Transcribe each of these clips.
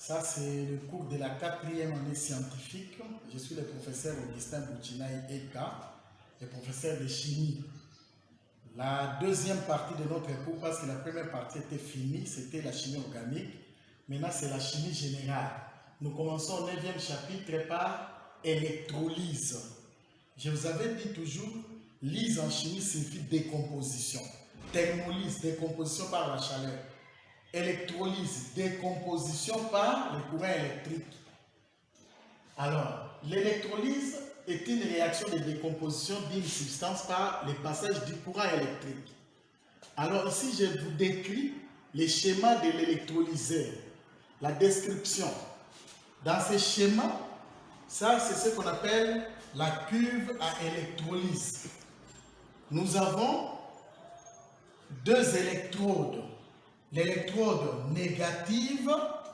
Ça, c'est le cours de la 4e année scientifique. Je suis le professeur Augustin Boutinaï Eka, le professeur de chimie. La deuxième partie de notre cours, parce que la première partie était finie, c'était la chimie organique. Maintenant, c'est la chimie générale. Nous commençons au 9e chapitre par électrolyse. Je vous avais dit toujours, lyse en chimie signifie décomposition. Thermolyse, décomposition par la chaleur. Électrolyse, décomposition par le courant électrique. Alors, l'électrolyse est une réaction de décomposition d'une substance par le passage du courant électrique. Alors ici, je vous décris les schémas de l'électrolyseur, la description. Dans ces schémas, ça c'est ce qu'on appelle la cuve à électrolyse. Nous avons deux électrodes. L'électrode négative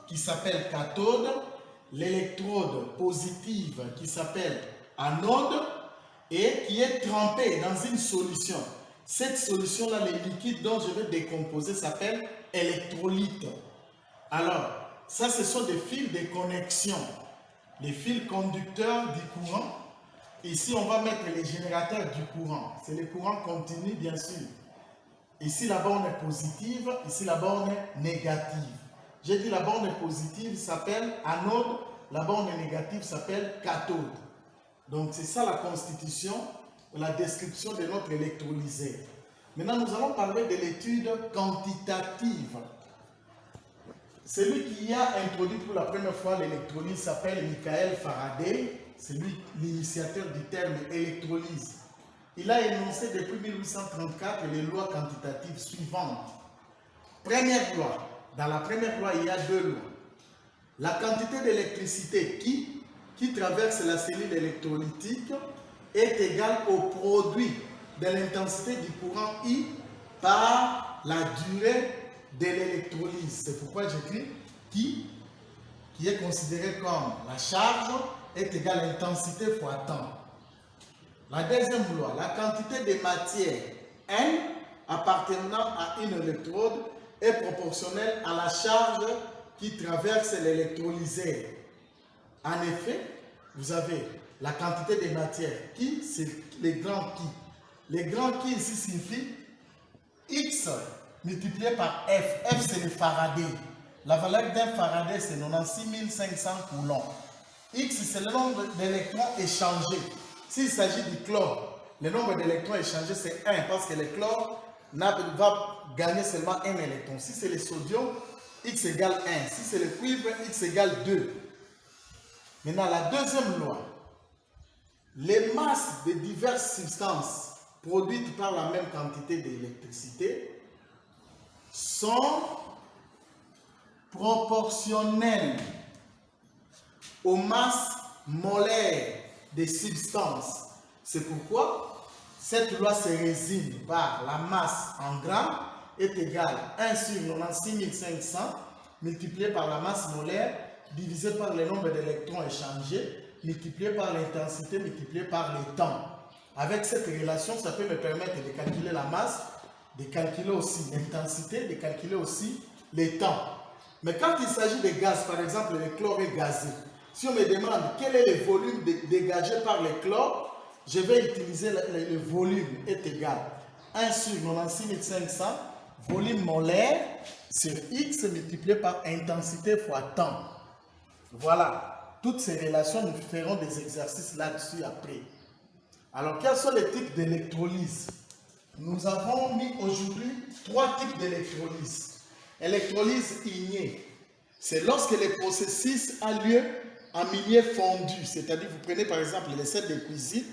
qui s'appelle cathode, l'électrode positive qui s'appelle anode et qui est trempée dans une solution. Cette solution-là, le liquide dont je vais décomposer s'appelle électrolyte. Alors, ça ce sont des fils de connexion, les fils conducteurs du courant. Ici, on va mettre les générateurs du courant. C'est le courant continu, bien sûr. Ici, la borne est positive, ici, la borne est négative. J'ai dit la borne positive s'appelle anode, la borne négative s'appelle cathode. Donc, c'est ça la constitution, la description de notre électrolyseur. Maintenant, nous allons parler de l'étude quantitative. Celui qui a introduit pour la première fois l'électrolyse s'appelle Michael Faraday. C'est lui l'initiateur du terme électrolyse. Il a énoncé depuis 1834 les lois quantitatives suivantes. Première loi. Dans la première loi, il y a deux lois. La quantité d'électricité qui traverse la cellule électrolytique est égale au produit de l'intensité du courant I par la durée de l'électrolyse. C'est pourquoi j'écris qui est considéré comme la charge est égale à l'intensité fois temps. La deuxième loi, la quantité de matière N appartenant à une électrode est proportionnelle à la charge qui traverse l'électrolyseur. En effet, vous avez la quantité de matière qui, c'est les grands qui. Les grands qui ici signifient X multiplié par F. F c'est le Faraday. La valeur d'un Faraday c'est 96 500 coulombs. X c'est le nombre d'électrons échangés. S'il s'agit du chlore, le nombre d'électrons échangés c'est 1 parce que le chlore va gagner seulement un électron. Si c'est le sodium, X égale 1. Si c'est le cuivre, X égale 2. Maintenant, la deuxième loi, les masses de diverses substances produites par la même quantité d'électricité sont proportionnelles aux masses molaires des substances. C'est pourquoi cette loi se résume par la masse en grammes est égale à 1 sur 96 500 multiplié par la masse molaire divisé par le nombre d'électrons échangés multiplié par l'intensité multiplié par le temps. Avec cette relation, ça peut me permettre de calculer la masse, de calculer aussi l'intensité, de calculer aussi le temps. Mais quand il s'agit de gaz, par exemple le chlore est gazé, si on me demande quel est le volume dégagé par le chlore, je vais utiliser le volume est égal à 1 sur 96 500 volume molaire sur X multiplié par intensité fois temps. Voilà, toutes ces relations, nous ferons des exercices là-dessus après. Alors, quels sont les types d'électrolyse? Nous avons mis aujourd'hui 3 types d'électrolyse. Électrolyse ignée, c'est lorsque le processus a lieu en milieu fondu, c'est-à-dire vous prenez par exemple les sels de cuisine,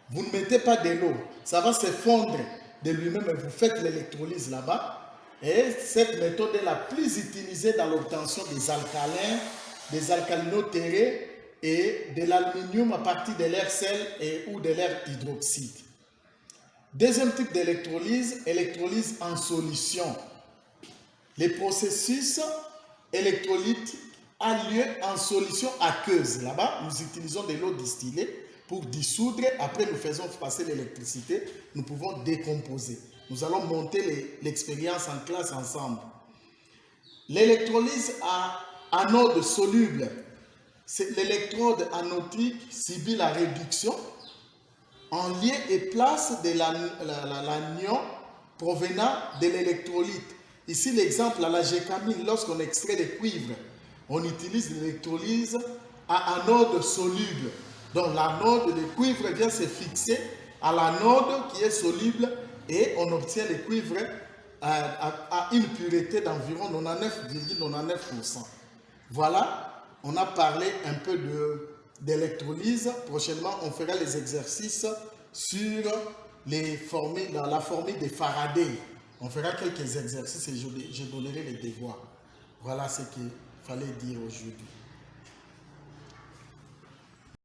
vous ne mettez pas de l'eau, ça va se fondre de lui-même et vous faites l'électrolyse là-bas. Et cette méthode est la plus utilisée dans l'obtention des alcalins, des alcalinoterrés et de l'aluminium à partir de l'air sel et ou de l'air hydroxyde. Deuxième type d'électrolyse, électrolyse en solution. Le processus électrolytique a lieu en solution aqueuse. Là-bas, nous utilisons de l'eau distillée pour dissoudre. Après, nous faisons passer l'électricité. Nous pouvons décomposer. Nous allons monter l'expérience en classe ensemble. L'électrolyse anode soluble. L'électrode anodique subit la réduction en lieu et place de l'anion provenant de l'électrolyte. Ici, l'exemple à la gécamine, lorsqu'on extrait le cuivre, on utilise l'électrolyse à anode soluble. Donc, l'anode de cuivre vient se fixer à l'anode qui est soluble et on obtient le cuivre à une pureté d'environ 99,99%. Voilà, on a parlé un peu d'électrolyse. Prochainement, on fera les exercices sur la formule de Faraday. On fera quelques exercices et je donnerai les devoirs. Voilà ce qu'il fallait dire aujourd'hui.